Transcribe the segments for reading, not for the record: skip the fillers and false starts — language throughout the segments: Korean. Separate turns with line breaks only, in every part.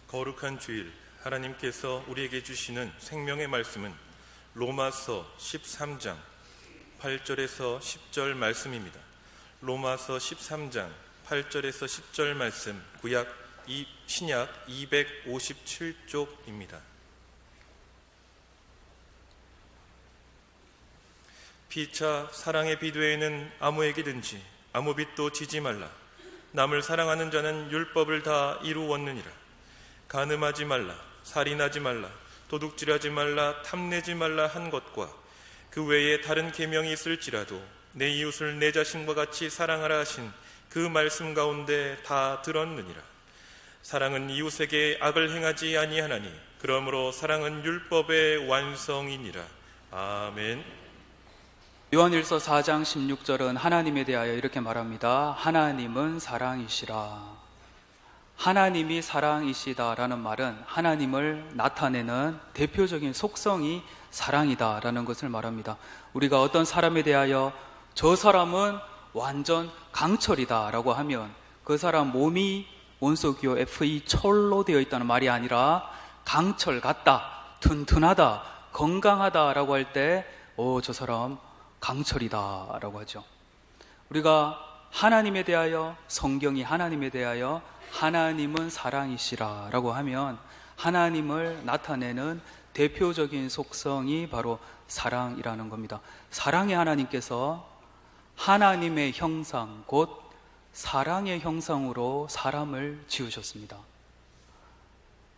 거룩한 주일, 하나님께서 우리에게 주시는 생명의 말씀은 로마서 13장 8절에서 10절 말씀입니다. 로마서 13장 8절에서 10절 말씀, 신약 257쪽입니다. 피차 사랑의 비두에는 아무에게든지 아무 빚도 지지 말라. 남을 사랑하는 자는 율법을 다 이루었느니라. 간음하지 말라, 살인하지 말라, 도둑질하지 말라, 탐내지 말라 한 것과 그 외에 다른 계명이 있을지라도 내 이웃을 내 자신과 같이 사랑하라 하신 그 말씀 가운데 다 들었느니라. 사랑은 이웃에게 악을 행하지 아니하나니 그러므로 사랑은 율법의 완성이니라. 아멘.
요한일서 4장 16절은 하나님에 대하여 이렇게 말합니다. 하나님은 사랑이시라. 하나님이 사랑이시다라는 말은 하나님을 나타내는 대표적인 속성이 사랑이다라는 것을 말합니다. 우리가 어떤 사람에 대하여 저 사람은 완전 강철이다라고 하면 그 사람 몸이 원소기호 Fe 철로 되어 있다는 말이 아니라 강철 같다, 튼튼하다, 건강하다라고 할 때 저 사람 강철이다라고 하죠. 우리가 하나님에 대하여, 성경이 하나님에 대하여 하나님은 사랑이시라라고 하면 하나님을 나타내는 대표적인 속성이 바로 사랑이라는 겁니다. 사랑의 하나님께서 하나님의 형상, 곧 사랑의 형상으로 사람을 지으셨습니다.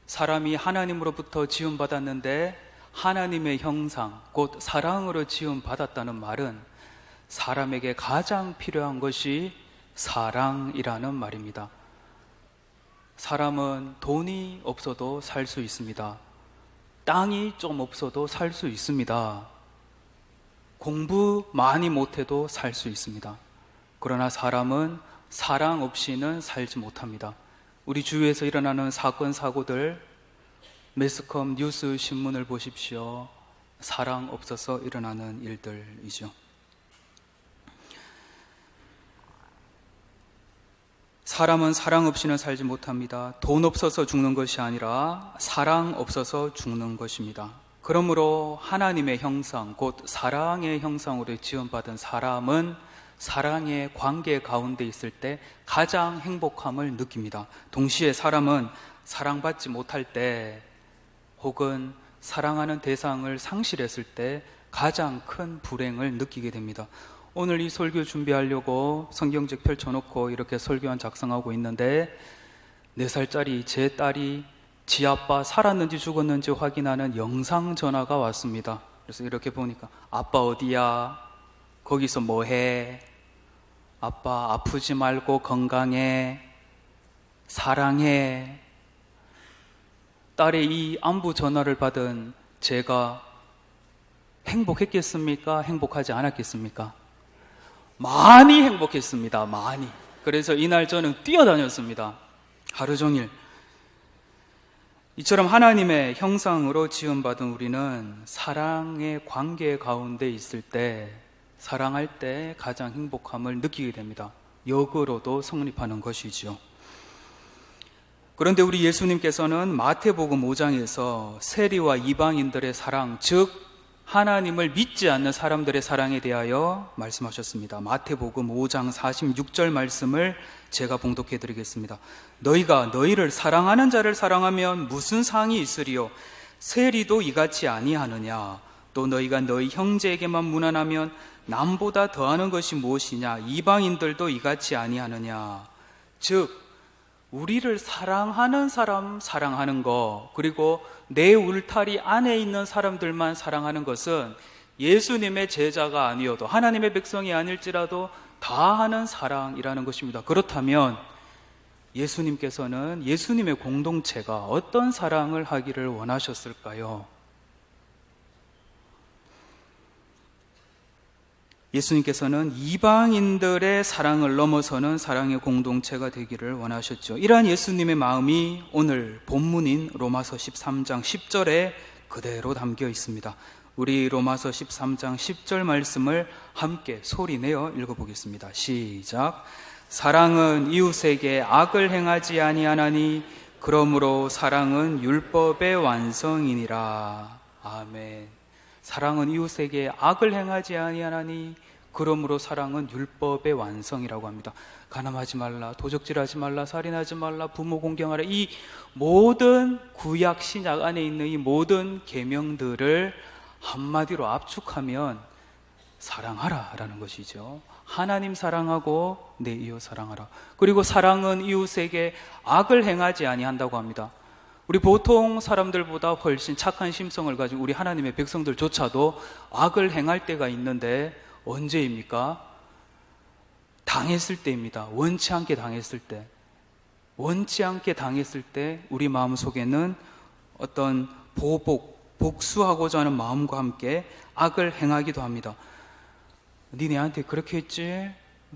사람이 하나님으로부터 지음받았는데 하나님의 형상, 곧 사랑으로 지음받았다는 말은 사람에게 가장 필요한 것이 사랑이라는 말입니다. 사람은 돈이 없어도 살 수 있습니다. 땅이 좀 없어도 살 수 있습니다. 공부 많이 못해도 살 수 있습니다. 그러나 사람은 사랑 없이는 살지 못합니다. 우리 주위에서 일어나는 사건, 사고들, 매스컴, 뉴스, 신문을 보십시오. 사랑 없어서 일어나는 일들이죠. 사람은 사랑 없이는 살지 못합니다. 돈 없어서 죽는 것이 아니라 사랑 없어서 죽는 것입니다. 그러므로 하나님의 형상, 곧 사랑의 형상으로 지음받은 사람은 사랑의 관계 가운데 있을 때 가장 행복함을 느낍니다. 동시에 사람은 사랑받지 못할 때 혹은 사랑하는 대상을 상실했을 때 가장 큰 불행을 느끼게 됩니다. 오늘 이 설교 준비하려고 성경책 펼쳐놓고 이렇게 설교안 작성하고 있는데 4살짜리 제 딸이 지 아빠 살았는지 죽었는지 확인하는 영상 전화가 왔습니다. 그래서 이렇게 보니까 아빠 어디야? 거기서 뭐해? 아빠 아프지 말고 건강해. 사랑해. 딸의 이 안부 전화를 받은 제가 행복했겠습니까? 행복하지 않았겠습니까? 많이 행복했습니다. 많이. 그래서 이날 저는 뛰어다녔습니다. 하루 종일. 이처럼 하나님의 형상으로 지음받은 우리는 사랑의 관계 가운데 있을 때, 사랑할 때 가장 행복함을 느끼게 됩니다. 역으로도 성립하는 것이죠. 그런데 우리 예수님께서는 마태복음 5장에서 세리와 이방인들의 사랑, 즉 하나님을 믿지 않는 사람들의 사랑에 대하여 말씀하셨습니다. 마태복음 5장 46절 말씀을 제가 봉독해 드리겠습니다. 너희가 너희를 사랑하는 자를 사랑하면 무슨 상이 있으리요? 세리도 이같이 아니하느냐? 또 너희가 너희 형제에게만 무난하면 남보다 더하는 것이 무엇이냐? 이방인들도 이같이 아니하느냐? 즉 우리를 사랑하는 사람 사랑하는 거, 그리고 내 울타리 안에 있는 사람들만 사랑하는 것은 예수님의 제자가 아니어도, 하나님의 백성이 아닐지라도 다 하는 사랑이라는 것입니다. 그렇다면 예수님께서는 예수님의 공동체가 어떤 사랑을 하기를 원하셨을까요? 예수님께서는 이방인들의 사랑을 넘어서는 사랑의 공동체가 되기를 원하셨죠. 이러한 예수님의 마음이 오늘 본문인 로마서 13장 10절에 그대로 담겨 있습니다. 우리 로마서 13장 10절 말씀을 함께 소리내어 읽어보겠습니다. 시작. 사랑은 이웃에게 악을 행하지 아니하나니 그러므로 사랑은 율법의 완성이니라. 아멘. 사랑은 이웃에게 악을 행하지 아니하나니 그러므로 사랑은 율법의 완성이라고 합니다. 간음하지 말라, 도적질하지 말라, 살인하지 말라, 부모 공경하라. 이 모든 구약 신약 안에 있는 이 모든 계명들을 한마디로 압축하면 사랑하라라는 것이죠. 하나님 사랑하고 내 이웃 사랑하라. 그리고 사랑은 이웃에게 악을 행하지 아니한다고 합니다. 우리 보통 사람들보다 훨씬 착한 심성을 가진 우리 하나님의 백성들조차도 악을 행할 때가 있는데 언제입니까? 당했을 때입니다. 원치 않게 당했을 때. 원치 않게 당했을 때 우리 마음속에는 어떤 복수하고자 하는 마음과 함께 악을 행하기도 합니다. 니네한테 그렇게 했지?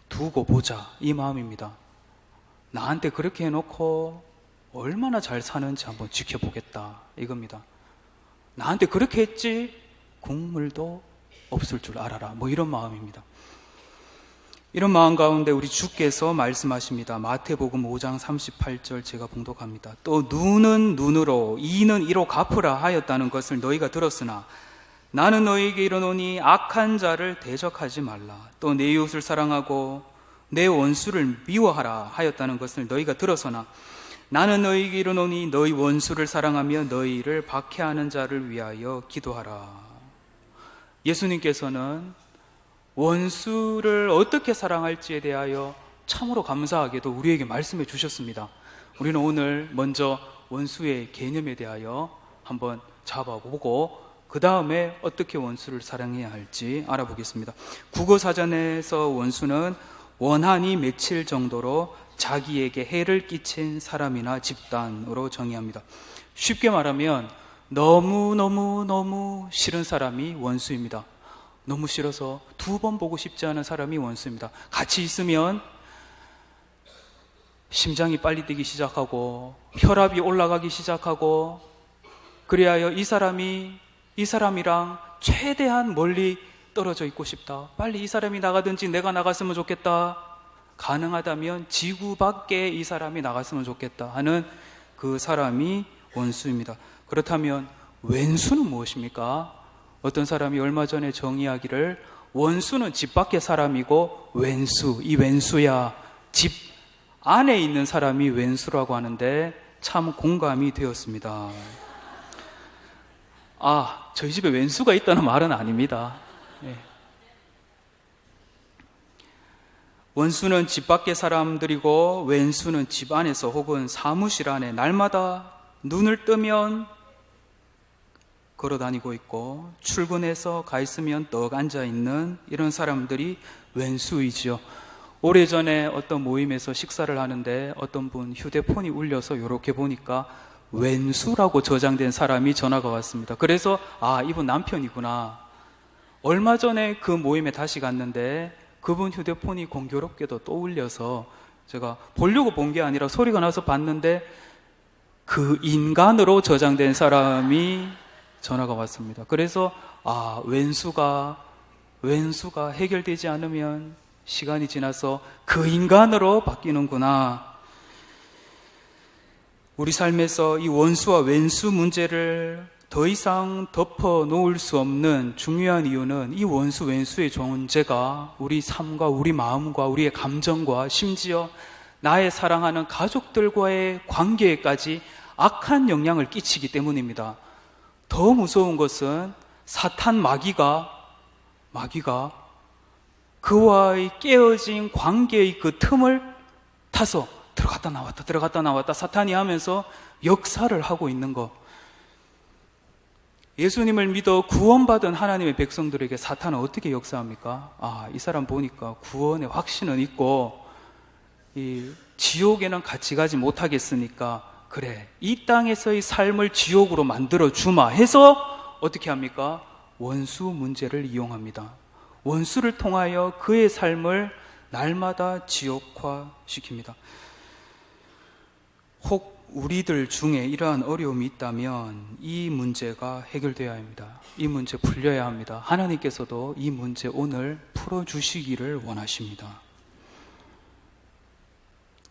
두고 보자. 이 마음입니다. 나한테 그렇게 해놓고 얼마나 잘 사는지 한번 지켜보겠다. 이겁니다. 나한테 그렇게 했지? 국물도 없을 줄 알아라. 뭐 이런 마음입니다. 이런 마음 가운데 우리 주께서 말씀하십니다. 마태복음 5장 38절 제가 봉독합니다. 또 눈은 눈으로 이는 이로 갚으라 하였다는 것을 너희가 들었으나 나는 너희에게 이르노니 악한 자를 대적하지 말라. 또 내 이웃을 사랑하고 내 원수를 미워하라 하였다는 것을 너희가 들었으나 나는 너희에게 이르노니 너희 원수를 사랑하며 너희를 박해하는 자를 위하여 기도하라. 예수님께서는 원수를 어떻게 사랑할지에 대하여 참으로 감사하게도 우리에게 말씀해 주셨습니다. 우리는 오늘 먼저 원수의 개념에 대하여 한번 잡아보고 그 다음에 어떻게 원수를 사랑해야 할지 알아보겠습니다. 국어사전에서 원수는 원한이 맺힐 정도로 자기에게 해를 끼친 사람이나 집단으로 정의합니다. 쉽게 말하면 너무 싫은 사람이 원수입니다. 너무 싫어서 두 번 보고 싶지 않은 사람이 원수입니다. 같이 있으면 심장이 빨리 뛰기 시작하고 혈압이 올라가기 시작하고 그리하여 이 사람이랑 최대한 멀리 떨어져 있고 싶다. 빨리 이 사람이 나가든지 내가 나갔으면 좋겠다. 가능하다면 지구 밖에 이 사람이 나갔으면 좋겠다 하는 그 사람이 원수입니다. 그렇다면 왼수는 무엇입니까? 어떤 사람이 얼마 전에 정의하기를 원수는 집 밖의 사람이고 이 왼수야 집 안에 있는 사람이 왼수라고 하는데 참 공감이 되었습니다. 저희 집에 왼수가 있다는 말은 아닙니다. 네. 원수는 집 밖의 사람들이고 왼수는 집 안에서 혹은 사무실 안에 날마다 눈을 뜨면 걸어다니고 있고 출근해서 가 있으면 떡 앉아있는 이런 사람들이 왼수이지요. 오래전에 어떤 모임에서 식사를 하는데 어떤 분 휴대폰이 울려서 이렇게 보니까 왼수라고 저장된 사람이 전화가 왔습니다. 그래서 이분 남편이구나. 얼마 전에 그 모임에 다시 갔는데 그분 휴대폰이 공교롭게도 또 울려서 제가 보려고 본 게 아니라 소리가 나서 봤는데 그 인간으로 저장된 사람이 전화가 왔습니다. 그래서 왼수가 해결되지 않으면 시간이 지나서 그 인간으로 바뀌는구나. 우리 삶에서 이 원수와 왼수 문제를 더 이상 덮어 놓을 수 없는 중요한 이유는 이 원수 왼수의 존재가 우리 삶과 우리 마음과 우리의 감정과 심지어 나의 사랑하는 가족들과의 관계에까지 악한 영향을 끼치기 때문입니다. 더 무서운 것은 사탄 마귀가 그와의 깨어진 관계의 그 틈을 타서 들어갔다 나왔다 사탄이 하면서 역사를 하고 있는 것. 예수님을 믿어 구원받은 하나님의 백성들에게 사탄은 어떻게 역사합니까? 이 사람 보니까 구원의 확신은 있고 이 지옥에는 같이 가지 못하겠으니까 그래, 이 땅에서의 삶을 지옥으로 만들어 주마 해서 어떻게 합니까? 원수 문제를 이용합니다. 원수를 통하여 그의 삶을 날마다 지옥화시킵니다. 혹 우리들 중에 이러한 어려움이 있다면 이 문제가 해결되어야 합니다. 이 문제 풀려야 합니다. 하나님께서도 이 문제 오늘 풀어주시기를 원하십니다.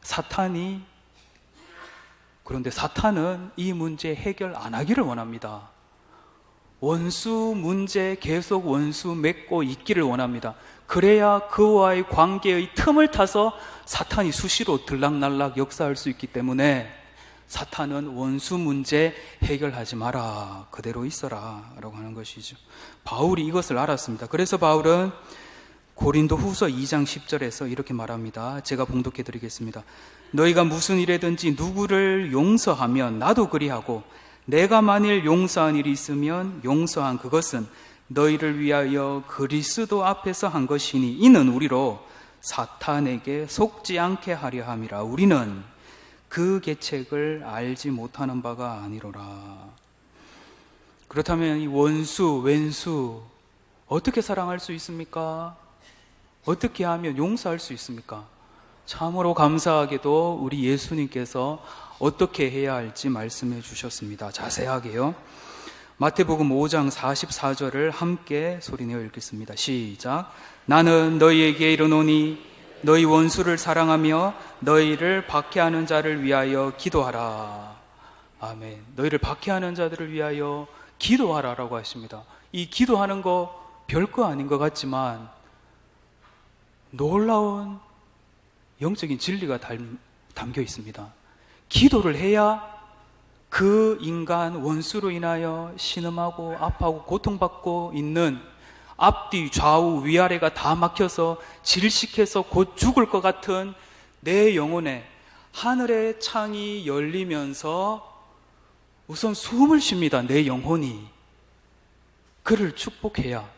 사탄이 그런데 사탄은 이 문제 해결 안 하기를 원합니다. 원수 문제 계속 원수 맺고 있기를 원합니다. 그래야 그와의 관계의 틈을 타서 사탄이 수시로 들락날락 역사할 수 있기 때문에 사탄은 원수 문제 해결하지 마라, 그대로 있어라 라고 하는 것이죠. 바울이 이것을 알았습니다. 그래서 바울은 고린도 후서 2장 10절에서 이렇게 말합니다. 제가 봉독해 드리겠습니다. 너희가 무슨 일에든지 누구를 용서하면 나도 그리하고, 내가 만일 용서한 일이 있으면 용서한 그것은 너희를 위하여 그리스도 앞에서 한 것이니 이는 우리로 사탄에게 속지 않게 하려 함이라. 우리는 그 계책을 알지 못하는 바가 아니로라. 그렇다면 이 원수, 왼수 어떻게 사랑할 수 있습니까? 어떻게 하면 용서할 수 있습니까? 참으로 감사하게도 우리 예수님께서 어떻게 해야 할지 말씀해 주셨습니다. 자세하게요. 마태복음 5장 44절을 함께 소리내어 읽겠습니다. 시작. 나는 너희에게 이르노니 너희 원수를 사랑하며 너희를 박해하는 자를 위하여 기도하라. 아멘. 너희를 박해하는 자들을 위하여 기도하라라고 하십니다. 이 기도하는 거 별거 아닌 것 같지만 놀라운 영적인 진리가 담겨 있습니다. 기도를 해야 그 인간 원수로 인하여 신음하고 아파하고 고통받고 있는 앞뒤 좌우 위아래가 다 막혀서 질식해서 곧 죽을 것 같은 내 영혼에 하늘의 창이 열리면서 우선 숨을 쉽니다. 내 영혼이. 그를 축복해야,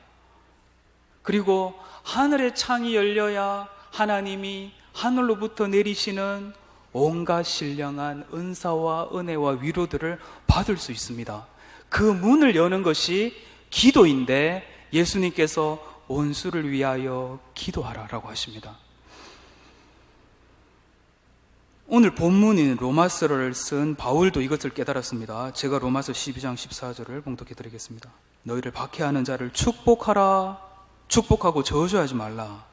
그리고 하늘의 창이 열려야 하나님이 하늘로부터 내리시는 온갖 신령한 은사와 은혜와 위로들을 받을 수 있습니다. 그 문을 여는 것이 기도인데 예수님께서 원수를 위하여 기도하라라고 하십니다. 오늘 본문인 로마서를 쓴 바울도 이것을 깨달았습니다. 제가 로마서 12장 14절을 봉독해 드리겠습니다. 너희를 박해하는 자를 축복하라. 축복하고 저주하지 말라.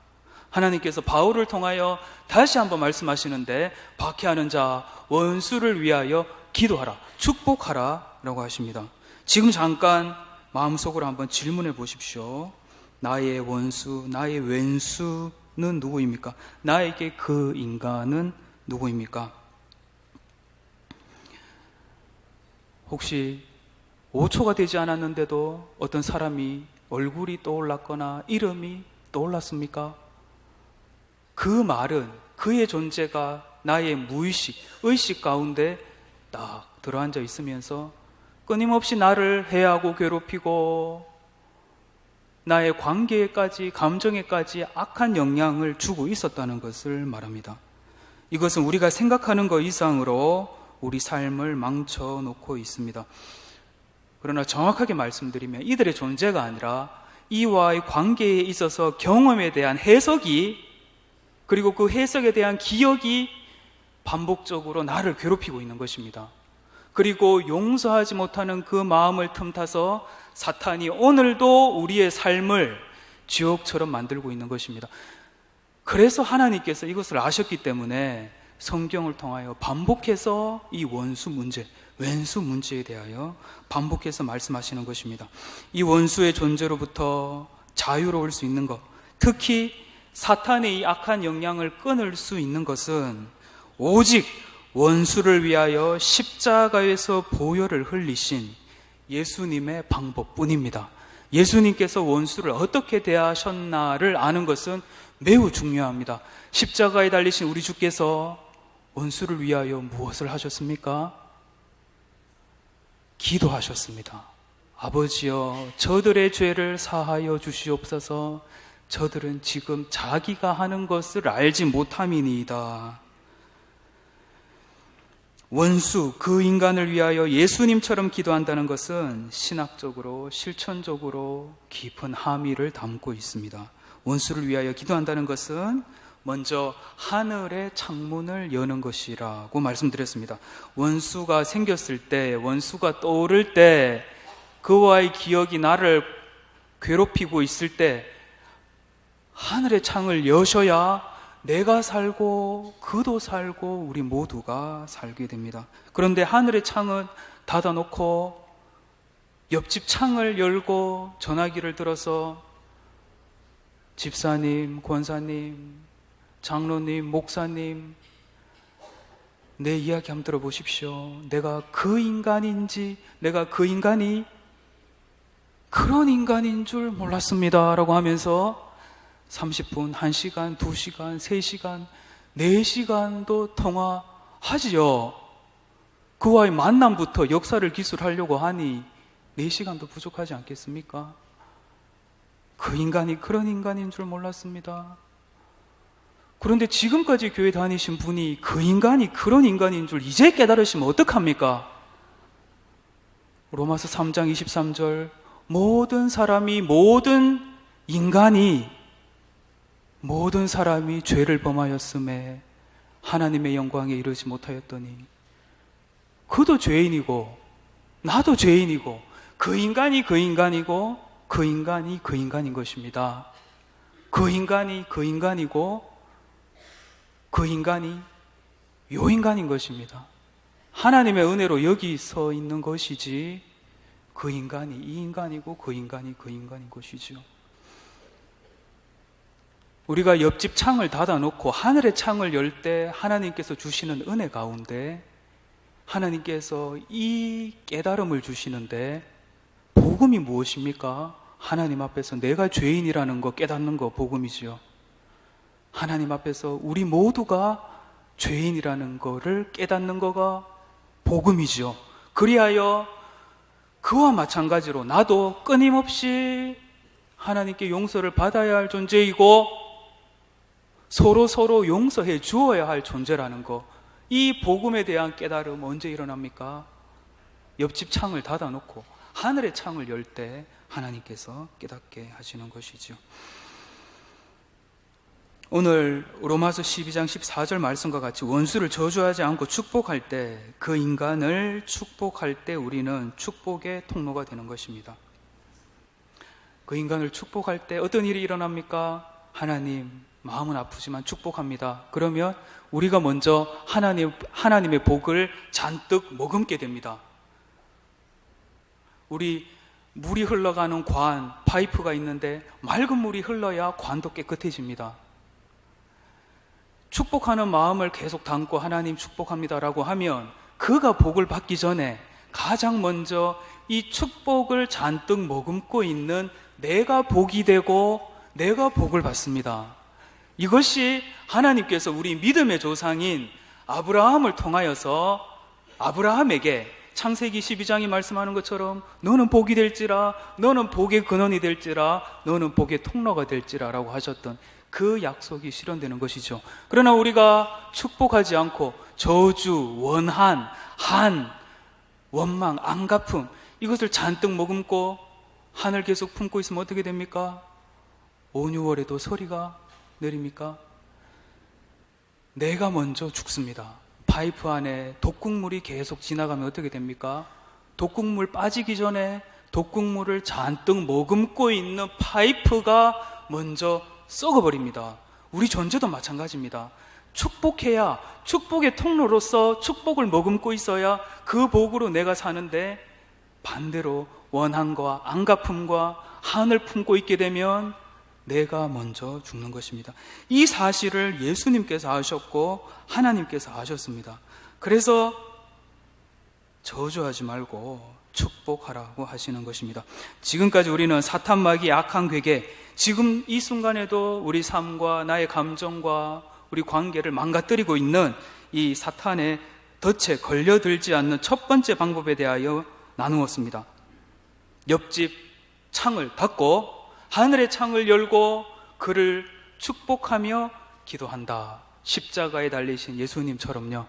하나님께서 바울을 통하여 다시 한번 말씀하시는데 박해하는 자, 원수를 위하여 기도하라, 축복하라 라고 하십니다. 지금 잠깐 마음속으로 한번 질문해 보십시오. 나의 원수, 나의 왼수는 누구입니까? 나에게 그 인간은 누구입니까? 혹시 5초가 되지 않았는데도 어떤 사람이 얼굴이 떠올랐거나 이름이 떠올랐습니까? 그 말은, 그의 존재가 나의 무의식, 의식 가운데 딱 들어앉아 있으면서 끊임없이 나를 해하고 괴롭히고 나의 관계에까지, 감정에까지 악한 영향을 주고 있었다는 것을 말합니다. 이것은 우리가 생각하는 것 이상으로 우리 삶을 망쳐놓고 있습니다. 그러나 정확하게 말씀드리면 이들의 존재가 아니라 이와의 관계에 있어서 경험에 대한 해석이, 그리고 그 해석에 대한 기억이 반복적으로 나를 괴롭히고 있는 것입니다. 그리고 용서하지 못하는 그 마음을 틈타서 사탄이 오늘도 우리의 삶을 지옥처럼 만들고 있는 것입니다. 그래서 하나님께서 이것을 아셨기 때문에 성경을 통하여 반복해서 이 원수 문제, 왼수 문제에 대하여 반복해서 말씀하시는 것입니다. 이 원수의 존재로부터 자유로울 수 있는 것, 특히 사탄의 이 악한 영향을 끊을 수 있는 것은 오직 원수를 위하여 십자가에서 보혈을 흘리신 예수님의 방법뿐입니다. 예수님께서 원수를 어떻게 대하셨나를 아는 것은 매우 중요합니다. 십자가에 달리신 우리 주께서 원수를 위하여 무엇을 하셨습니까? 기도하셨습니다. 아버지여, 저들의 죄를 사하여 주시옵소서. 저들은 지금 자기가 하는 것을 알지 못함이니이다. 원수, 그 인간을 위하여 예수님처럼 기도한다는 것은 신학적으로, 실천적으로 깊은 함의를 담고 있습니다. 원수를 위하여 기도한다는 것은 먼저 하늘의 창문을 여는 것이라고 말씀드렸습니다. 원수가 생겼을 때, 원수가 떠오를 때, 그와의 기억이 나를 괴롭히고 있을 때 하늘의 창을 여셔야 내가 살고 그도 살고 우리 모두가 살게 됩니다. 그런데 하늘의 창은 닫아놓고 옆집 창을 열고 전화기를 들어서 집사님, 권사님, 장로님, 목사님, 내 이야기 한번 들어보십시오. 내가 그 인간인지, 내가 그 인간이 그런 인간인 줄 몰랐습니다 라고 하면서 30분, 1시간, 2시간, 3시간, 4시간도 통화하지요. 그와의 만남부터 역사를 기술하려고 하니 4시간도 부족하지 않겠습니까? 그 인간이 그런 인간인 줄 몰랐습니다. 그런데 지금까지 교회 다니신 분이 그 인간이 그런 인간인 줄 이제 깨달으시면 어떡합니까? 로마서 3장 23절, 모든 사람이, 모든 사람이 죄를 범하였음에 하나님의 영광에 이르지 못하였더니, 그도 죄인이고 나도 죄인이고 그 인간이 그 인간이고 그 인간이 그 인간인 것입니다. 그 인간이 그 인간이고 그 인간이 요 인간인 것입니다. 하나님의 은혜로 여기 서 있는 것이지 그 인간이 이 인간이고 그 인간이 그 인간인 것이죠. 우리가 옆집 창을 닫아놓고 하늘의 창을 열 때 하나님께서 주시는 은혜 가운데 하나님께서 이 깨달음을 주시는데, 복음이 무엇입니까? 하나님 앞에서 내가 죄인이라는 거 깨닫는 거 복음이지요. 하나님 앞에서 우리 모두가 죄인이라는 거를 깨닫는 거가 복음이죠. 그리하여 그와 마찬가지로 나도 끊임없이 하나님께 용서를 받아야 할 존재이고 서로 용서해 주어야 할 존재라는 거, 이 복음에 대한 깨달음 언제 일어납니까? 옆집 창을 닫아놓고 하늘의 창을 열 때 하나님께서 깨닫게 하시는 것이죠. 오늘 로마서 12장 14절 말씀과 같이 원수를 저주하지 않고 축복할 때, 그 인간을 축복할 때 우리는 축복의 통로가 되는 것입니다. 그 인간을 축복할 때 어떤 일이 일어납니까? 하나님, 마음은 아프지만 축복합니다. 그러면 우리가 먼저 하나님의 복을 잔뜩 머금게 됩니다. 우리 물이 흘러가는 관, 파이프가 있는데 맑은 물이 흘러야 관도 깨끗해집니다. 축복하는 마음을 계속 담고 하나님 축복합니다라고 하면 그가 복을 받기 전에 가장 먼저 이 축복을 잔뜩 머금고 있는 내가 복이 되고 내가 복을 받습니다. 이것이 하나님께서 우리 믿음의 조상인 아브라함을 통하여서 아브라함에게 창세기 12장이 말씀하는 것처럼 너는 복이 될지라, 너는 복의 근원이 될지라, 너는 복의 통로가 될지라 라고 하셨던 그 약속이 실현되는 것이죠. 그러나 우리가 축복하지 않고 저주, 원한, 원망, 안갚음, 이것을 잔뜩 머금고 한을 계속 품고 있으면 어떻게 됩니까? 5, 6월에도 서리가 내립니까? 내가 먼저 죽습니다. 파이프 안에 독극물이 계속 지나가면 어떻게 됩니까? 독극물 빠지기 전에 독극물을 잔뜩 머금고 있는 파이프가 먼저 썩어버립니다. 우리 존재도 마찬가지입니다. 축복해야, 축복의 통로로서 축복을 머금고 있어야 그 복으로 내가 사는데, 반대로 원한과 안갚음과 한을 품고 있게 되면 내가 먼저 죽는 것입니다. 이 사실을 예수님께서 아셨고 하나님께서 아셨습니다. 그래서 저주하지 말고 축복하라고 하시는 것입니다. 지금까지 우리는 사탄, 마귀, 악한 괴계, 지금 이 순간에도 우리 삶과 나의 감정과 우리 관계를 망가뜨리고 있는 이 사탄의 덫에 걸려들지 않는 첫 번째 방법에 대하여 나누었습니다. 옆집 창을 닫고 하늘의 창을 열고 그를 축복하며 기도한다. 십자가에 달리신 예수님처럼요.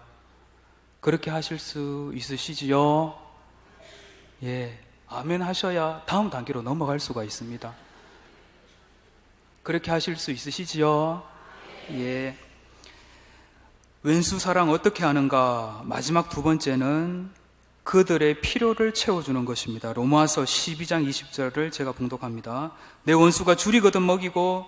그렇게 하실 수 있으시지요? 예, 아멘 하셔야 다음 단계로 넘어갈 수가 있습니다. 그렇게 하실 수 있으시지요? 예. 왼수 사랑 어떻게 하는가? 마지막 두 번째는 그들의 필요를 채워주는 것입니다. 로마서 12장 20절을 제가 봉독합니다. 내 원수가 줄이거든 먹이고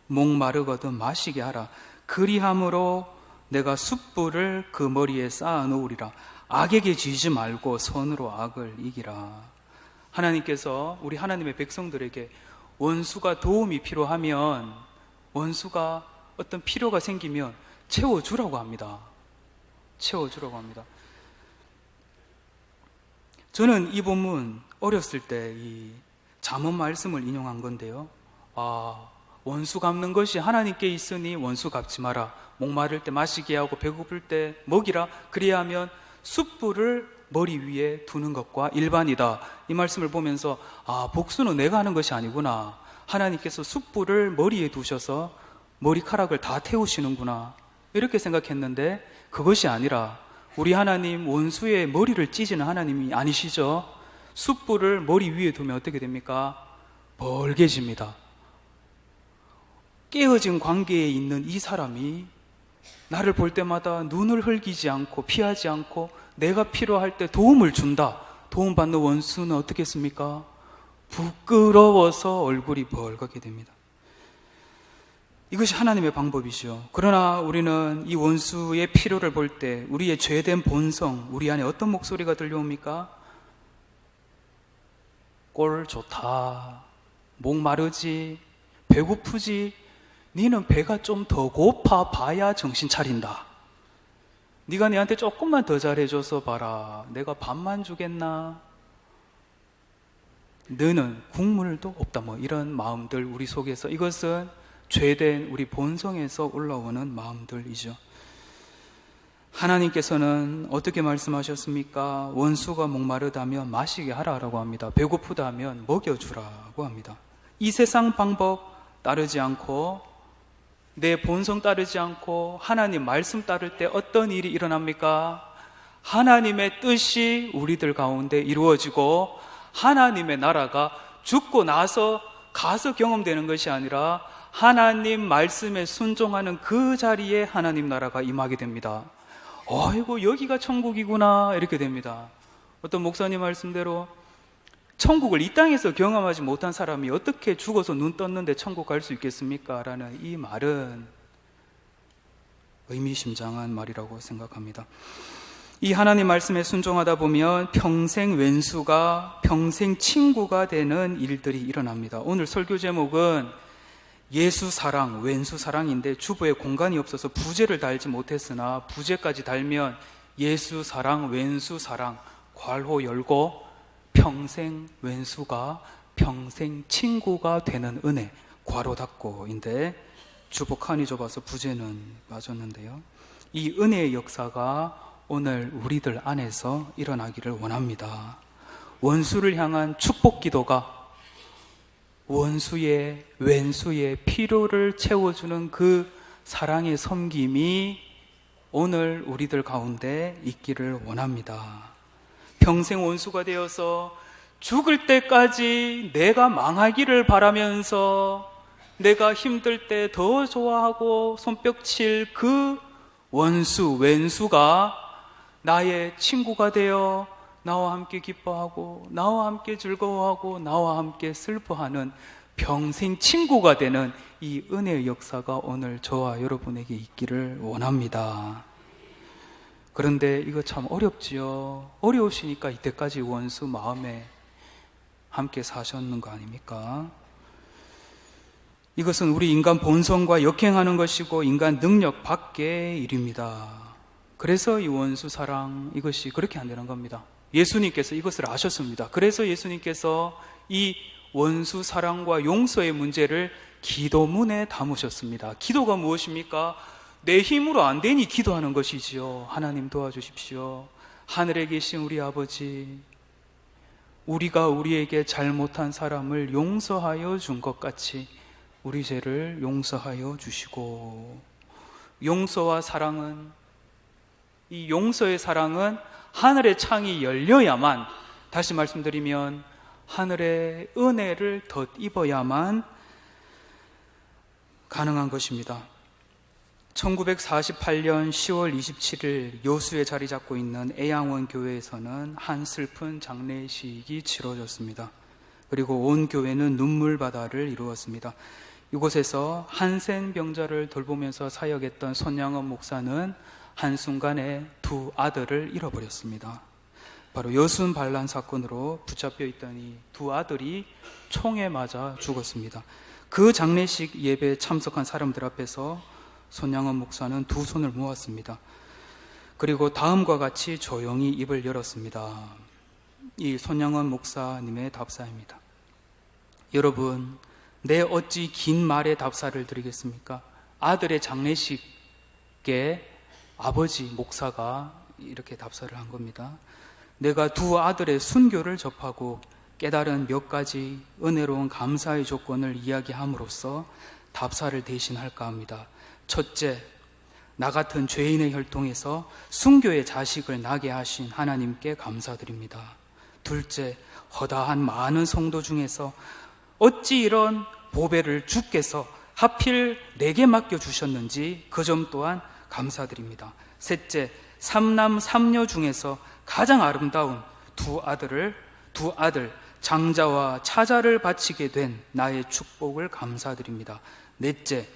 목마르거든 마시게 하라. 그리함으로 내가 숯불을 그 머리에 쌓아 놓으리라. 악에게 지지 말고 선으로 악을 이기라. 하나님께서 우리 하나님의 백성들에게 원수가 도움이 필요하면, 원수가 어떤 필요가 생기면 채워주라고 합니다. 채워주라고 합니다. 저는 이 본문 어렸을 때 이 잠언 말씀을 인용한 건데요. 원수 갚는 것이 하나님께 있으니 원수 갚지 마라. 목마를 때 마시게 하고 배고플 때 먹이라. 그래야 하면 숯불을 머리 위에 두는 것과 일반이다. 이 말씀을 보면서 복수는 내가 하는 것이 아니구나. 하나님께서 숯불을 머리에 두셔서 머리카락을 다 태우시는구나. 이렇게 생각했는데 그것이 아니라 우리 하나님 원수의 머리를 찢는 하나님이 아니시죠. 숯불을 머리 위에 두면 어떻게 됩니까? 벌개집니다. 깨어진 관계에 있는 이 사람이 나를 볼 때마다 눈을 흘기지 않고 피하지 않고 내가 필요할 때 도움을 준다. 도움받는 원수는 어떻게 했습니까? 부끄러워서 얼굴이 벌겋게 됩니다. 이것이 하나님의 방법이죠. 그러나 우리는 이 원수의 필요를 볼 때 우리의 죄된 본성, 우리 안에 어떤 목소리가 들려옵니까? 꼴 좋다, 목 마르지, 배고프지, 니는 배가 좀 더 고파 봐야 정신 차린다. 네가 내한테 조금만 더 잘해줘서 봐라. 내가 밥만 주겠나? 너는 국물도 없다. 이런 마음들 우리 속에서, 이것은 죄된 우리 본성에서 올라오는 마음들이죠. 하나님께서는 어떻게 말씀하셨습니까? 원수가 목마르다면 마시게 하라라고 합니다. 배고프다면 먹여주라고 합니다. 이 세상 방법 따르지 않고 내 본성 따르지 않고 하나님 말씀 따를 때 어떤 일이 일어납니까? 하나님의 뜻이 우리들 가운데 이루어지고 하나님의 나라가 죽고 나서 가서 경험되는 것이 아니라 하나님 말씀에 순종하는 그 자리에 하나님 나라가 임하게 됩니다. 아이고, 여기가 천국이구나, 이렇게 됩니다. 어떤 목사님 말씀대로 천국을 이 땅에서 경험하지 못한 사람이 어떻게 죽어서 눈 떴는데 천국 갈 수 있겠습니까? 라는 이 말은 의미심장한 말이라고 생각합니다. 이 하나님 말씀에 순종하다 보면 평생 왼수가 평생 친구가 되는 일들이 일어납니다. 오늘 설교 제목은 예수 사랑, 왼수 사랑인데 주보에 공간이 없어서 부제를 달지 못했으나 부제까지 달면 예수 사랑, 왼수 사랑, 괄호 열고 평생 왼수가 평생 친구가 되는 은혜, 괄호 닫고인데 주보 칸이 좁아서 부제는 빠졌는데요. 이 은혜의 역사가 오늘 우리들 안에서 일어나기를 원합니다. 원수를 향한 축복 기도가 원수의, 왼수의 필요를 채워주는 그 사랑의 섬김이 오늘 우리들 가운데 있기를 원합니다. 평생 원수가 되어서 죽을 때까지 내가 망하기를 바라면서 내가 힘들 때 더 좋아하고 손뼉칠 그 원수, 왼수가 나의 친구가 되어 나와 함께 기뻐하고 나와 함께 즐거워하고 나와 함께 슬퍼하는 평생 친구가 되는 이 은혜의 역사가 오늘 저와 여러분에게 있기를 원합니다. 그런데 이거 참 어렵지요. 어려우시니까 이때까지 원수 마음에 함께 사셨는 거 아닙니까? 이것은 우리 인간 본성과 역행하는 것이고 인간 능력 밖의 일입니다. 그래서 이 원수 사랑, 이것이 그렇게 안 되는 겁니다. 예수님께서 이것을 아셨습니다. 그래서 예수님께서 이 원수 사랑과 용서의 문제를 기도문에 담으셨습니다. 기도가 무엇입니까? 내 힘으로 안 되니 기도하는 것이지요. 하나님 도와주십시오. 하늘에 계신 우리 아버지, 우리가 우리에게 잘못한 사람을 용서하여 준 것 같이 우리 죄를 용서하여 주시고, 용서와 사랑은, 이 용서의 사랑은 하늘의 창이 열려야만, 다시 말씀드리면 하늘의 은혜를 덧입어야만 가능한 것입니다. 1948년 10월 27일 요수에 자리 잡고 있는 애양원 교회에서는 한 슬픈 장례식이 치러졌습니다. 그리고 온 교회는 눈물바다를 이루었습니다. 이곳에서 한센 병자를 돌보면서 사역했던 손양원 목사는 한순간에 두 아들을 잃어버렸습니다. 바로 여순 반란 사건으로 붙잡혀 있던 이 두 아들이 총에 맞아 죽었습니다. 그 장례식 예배에 참석한 사람들 앞에서 손양원 목사는 두 손을 모았습니다. 그리고 다음과 같이 조용히 입을 열었습니다. 이 손양원 목사님의 답사입니다. 여러분, 내 어찌 긴 말에 답사를 드리겠습니까? 아들의 장례식에 아버지 목사가 이렇게 답사를 한 겁니다. 내가 두 아들의 순교를 접하고 깨달은 몇 가지 은혜로운 감사의 조건을 이야기함으로써 답사를 대신할까 합니다. 첫째, 나 같은 죄인의 혈통에서 순교의 자식을 나게 하신 하나님께 감사드립니다. 둘째, 허다한 많은 성도 중에서 어찌 이런 보배를 주께서 하필 내게 맡겨주셨는지 그 점 또한 감사드립니다. 셋째, 삼남 삼녀 중에서 가장 아름다운 두 아들 장자와 차자를 바치게 된 나의 축복을 감사드립니다. 넷째,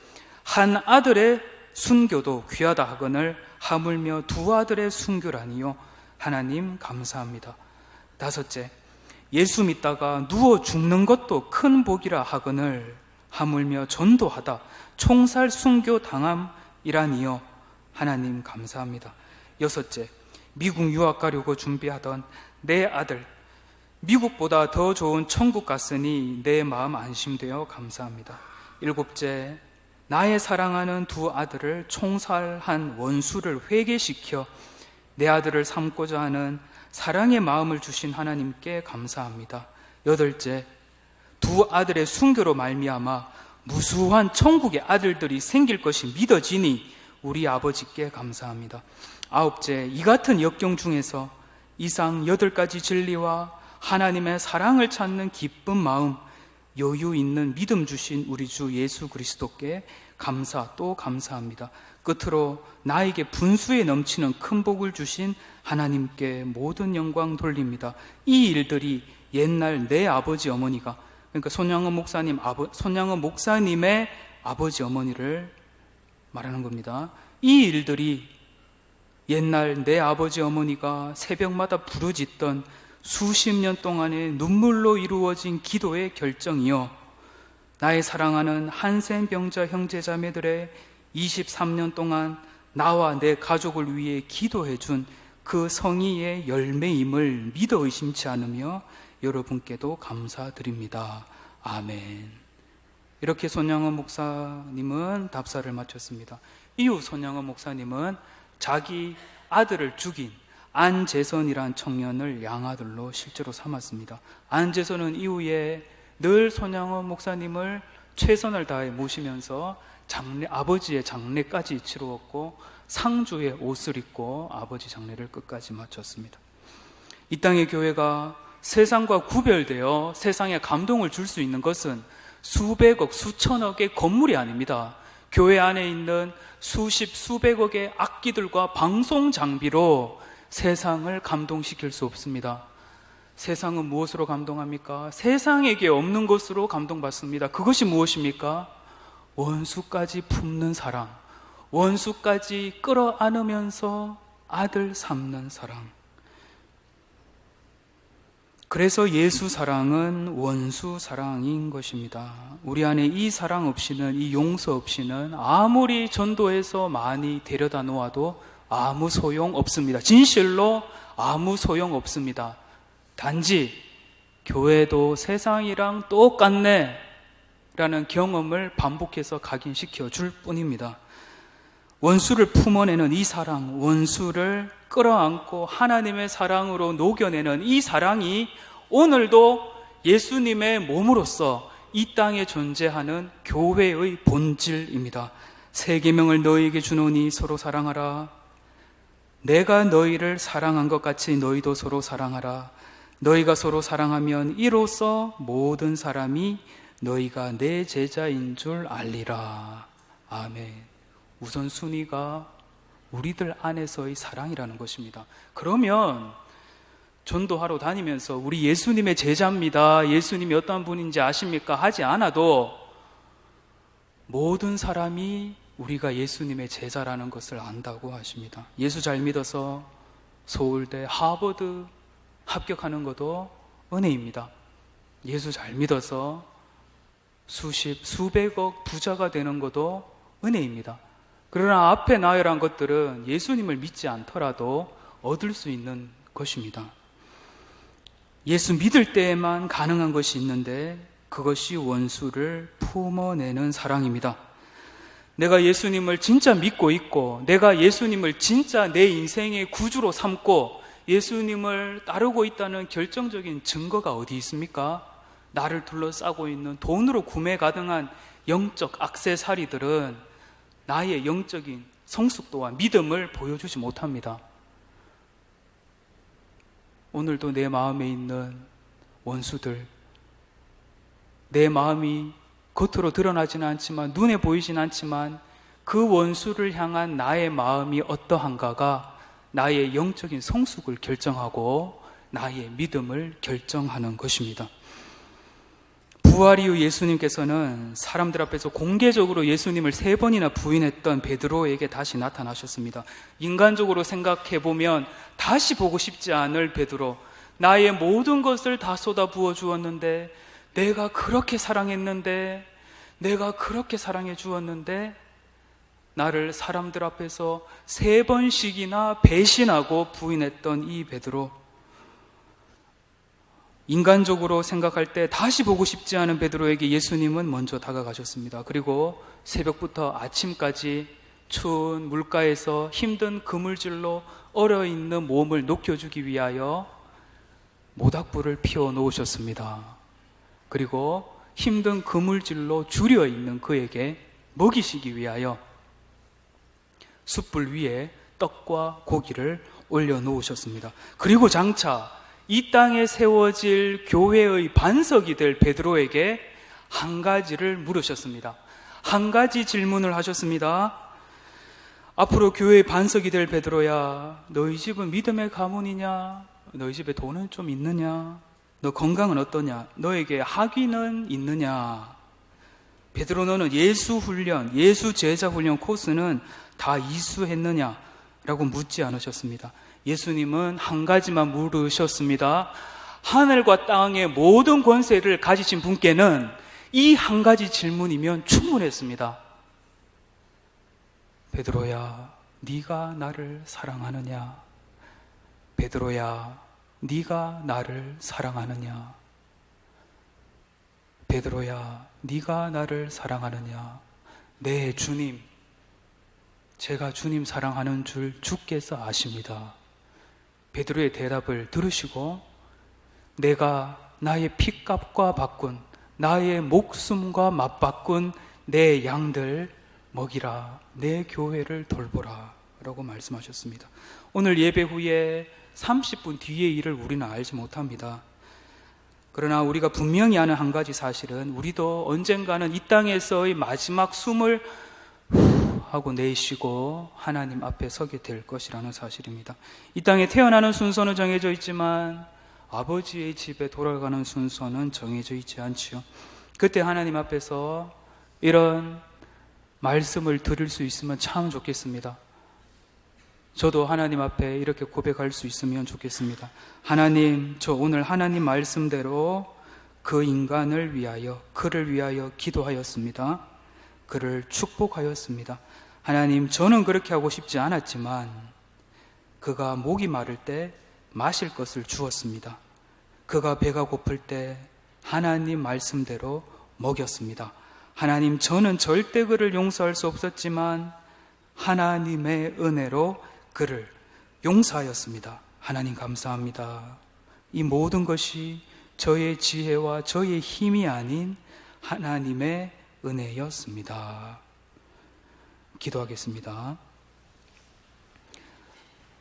한 아들의 순교도 귀하다 하거늘 하물며 두 아들의 순교라니요, 하나님 감사합니다. 다섯째, 예수 믿다가 누워 죽는 것도 큰 복이라 하거늘 하물며 전도하다 총살 순교 당함이라니요, 하나님 감사합니다. 여섯째, 미국 유학 가려고 준비하던 내 아들 미국보다 더 좋은 천국 갔으니 내 마음 안심되어 감사합니다. 일곱째, 나의 사랑하는 두 아들을 총살한 원수를 회개시켜 내 아들을 삼고자 하는 사랑의 마음을 주신 하나님께 감사합니다. 여덟째, 두 아들의 순교로 말미암아 무수한 천국의 아들들이 생길 것이 믿어지니 우리 아버지께 감사합니다. 아홉째, 이 같은 역경 중에서 이상 8가지 진리와 하나님의 사랑을 찾는 기쁜 마음, 여유 있는 믿음 주신 우리 주 예수 그리스도께 감사 또 감사합니다. 끝으로 나에게 분수에 넘치는 큰 복을 주신 하나님께 모든 영광 돌립니다. 이 일들이 옛날 내 아버지 어머니가, 그러니까 손양원 목사님의 아버지 어머니를 말하는 겁니다. 이 일들이 옛날 내 아버지 어머니가 새벽마다 부르짖던 수십 년 동안의 눈물로 이루어진 기도의 결정이요, 나의 사랑하는 한센 병자 형제자매들의 23년 동안 나와 내 가족을 위해 기도해준 그 성의의 열매임을 믿어 의심치 않으며 여러분께도 감사드립니다. 아멘. 이렇게 손양원 목사님은 답사를 마쳤습니다. 이후 손양원 목사님은 자기 아들을 죽인 안재선이란 청년을 양아들로 실제로 삼았습니다. 안재선은 이후에 늘 손양원 목사님을 최선을 다해 모시면서 아버지의 장례까지 치루었고 상주의 옷을 입고 아버지 장례를 끝까지 마쳤습니다. 이 땅의 교회가 세상과 구별되어 세상에 감동을 줄 수 있는 것은 수백억, 수천억의 건물이 아닙니다. 교회 안에 있는 수십, 수백억의 악기들과 방송 장비로 세상을 감동시킬 수 없습니다. 세상은 무엇으로 감동합니까? 세상에게 없는 것으로 감동받습니다. 그것이 무엇입니까? 원수까지 품는 사랑, 원수까지 끌어안으면서 아들 삼는 사랑. 그래서 예수 사랑은 원수 사랑인 것입니다. 우리 안에 이 사랑 없이는, 이 용서 없이는 아무리 전도해서 많이 데려다 놓아도 아무 소용 없습니다. 진실로 아무 소용 없습니다. 단지 교회도 세상이랑 똑같네 라는 경험을 반복해서 각인시켜 줄 뿐입니다. 원수를 품어내는 이 사랑, 원수를 끌어안고 하나님의 사랑으로 녹여내는 이 사랑이 오늘도 예수님의 몸으로서 이 땅에 존재하는 교회의 본질입니다. 새 계명을 너희에게 주노니 서로 사랑하라. 내가 너희를 사랑한 것 같이 너희도 서로 사랑하라. 너희가 서로 사랑하면 이로써 모든 사람이 너희가 내 제자인 줄 알리라. 아멘. 우선순위가 우리들 안에서의 사랑이라는 것입니다. 그러면 전도하러 다니면서 우리 예수님의 제자입니다, 예수님이 어떤 분인지 아십니까? 하지 않아도 모든 사람이 우리가 예수님의 제자라는 것을 안다고 하십니다. 예수 잘 믿어서 서울대, 하버드 합격하는 것도 은혜입니다. 예수 잘 믿어서 수십, 수백억 부자가 되는 것도 은혜입니다. 그러나 앞에 나열한 것들은 예수님을 믿지 않더라도 얻을 수 있는 것입니다. 예수 믿을 때에만 가능한 것이 있는데 그것이 원수를 품어내는 사랑입니다. 내가 예수님을 진짜 믿고 있고 내가 예수님을 진짜 내 인생의 구주로 삼고 예수님을 따르고 있다는 결정적인 증거가 어디 있습니까? 나를 둘러싸고 있는 돈으로 구매 가능한 영적 액세서리들은 나의 영적인 성숙도와 믿음을 보여주지 못합니다. 오늘도 내 마음에 있는 원수들, 내 마음이 겉으로 드러나지는 않지만 눈에 보이진 않지만 그 원수를 향한 나의 마음이 어떠한가가 나의 영적인 성숙을 결정하고 나의 믿음을 결정하는 것입니다. 부활 이후 예수님께서는 사람들 앞에서 공개적으로 예수님을 3번이나 부인했던 베드로에게 다시 나타나셨습니다. 인간적으로 생각해 보면 다시 보고 싶지 않을 베드로, 나의 모든 것을 다 쏟아부어 주었는데, 내가 그렇게 사랑했는데, 내가 그렇게 사랑해 주었는데 나를 사람들 앞에서 3번씩이나 배신하고 부인했던 이 베드로, 인간적으로 생각할 때 다시 보고 싶지 않은 베드로에게 예수님은 먼저 다가가셨습니다. 그리고 새벽부터 아침까지 추운 물가에서 힘든 그물질로 얼어있는 몸을 녹여주기 위하여 모닥불을 피워 놓으셨습니다. 그리고 힘든 그물질로 줄여 있는 그에게 먹이시기 위하여 숯불 위에 떡과 고기를 올려 놓으셨습니다. 그리고 장차 이 땅에 세워질 교회의 반석이 될 베드로에게 한 가지를 물으셨습니다. 한 가지 질문을 하셨습니다. 앞으로 교회의 반석이 될 베드로야, 너희 집은 믿음의 가문이냐? 너희 집에 돈은 좀 있느냐? 너 건강은 어떠냐? 너에게 학위는 있느냐? 베드로, 너는 예수 훈련, 예수 제자 훈련 코스는 다 이수했느냐? 라고 묻지 않으셨습니다. 예수님은 한 가지만 물으셨습니다. 하늘과 땅의 모든 권세를 가지신 분께는 이 한 가지 질문이면 충분했습니다. 베드로야, 네가 나를 사랑하느냐? 베드로야, 네가 나를 사랑하느냐? 베드로야, 네가 나를 사랑하느냐? 네, 주님, 제가 주님 사랑하는 줄 주께서 아십니다. 베드로의 대답을 들으시고 내가 나의 핏값과 바꾼, 나의 목숨과 맞바꾼 내 양들 먹이라, 내 교회를 돌보라 라고 말씀하셨습니다. 오늘 예배 후에 30분 뒤의 일을 우리는 알지 못합니다. 그러나 우리가 분명히 아는 한 가지 사실은, 우리도 언젠가는 이 땅에서의 마지막 숨을 하고 내쉬고 하나님 앞에 서게 될 것이라는 사실입니다. 이 땅에 태어나는 순서는 정해져 있지만 아버지의 집에 돌아가는 순서는 정해져 있지 않지요. 그때 하나님 앞에서 이런 말씀을 들을 수 있으면 참 좋겠습니다. 저도 하나님 앞에 이렇게 고백할 수 있으면 좋겠습니다. 하나님, 저 오늘 하나님 말씀대로 그 인간을 위하여, 그를 위하여 기도하였습니다. 그를 축복하였습니다. 하나님, 저는 그렇게 하고 싶지 않았지만 그가 목이 마를 때 마실 것을 주었습니다. 그가 배가 고플 때 하나님 말씀대로 먹였습니다. 하나님, 저는 절대 그를 용서할 수 없었지만 하나님의 은혜로 그를 용서하였습니다. 하나님 감사합니다. 이 모든 것이 저의 지혜와 저의 힘이 아닌 하나님의 은혜였습니다. 기도하겠습니다.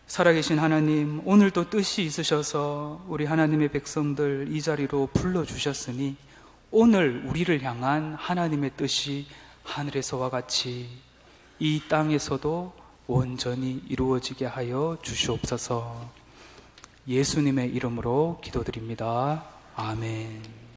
살아계신 하나님, 오늘도 뜻이 있으셔서 우리 하나님의 백성들 이 자리로 불러주셨으니 오늘 우리를 향한 하나님의 뜻이 하늘에서와 같이 이 땅에서도 온전히 이루어지게 하여 주시옵소서. 예수님의 이름으로 기도드립니다. 아멘.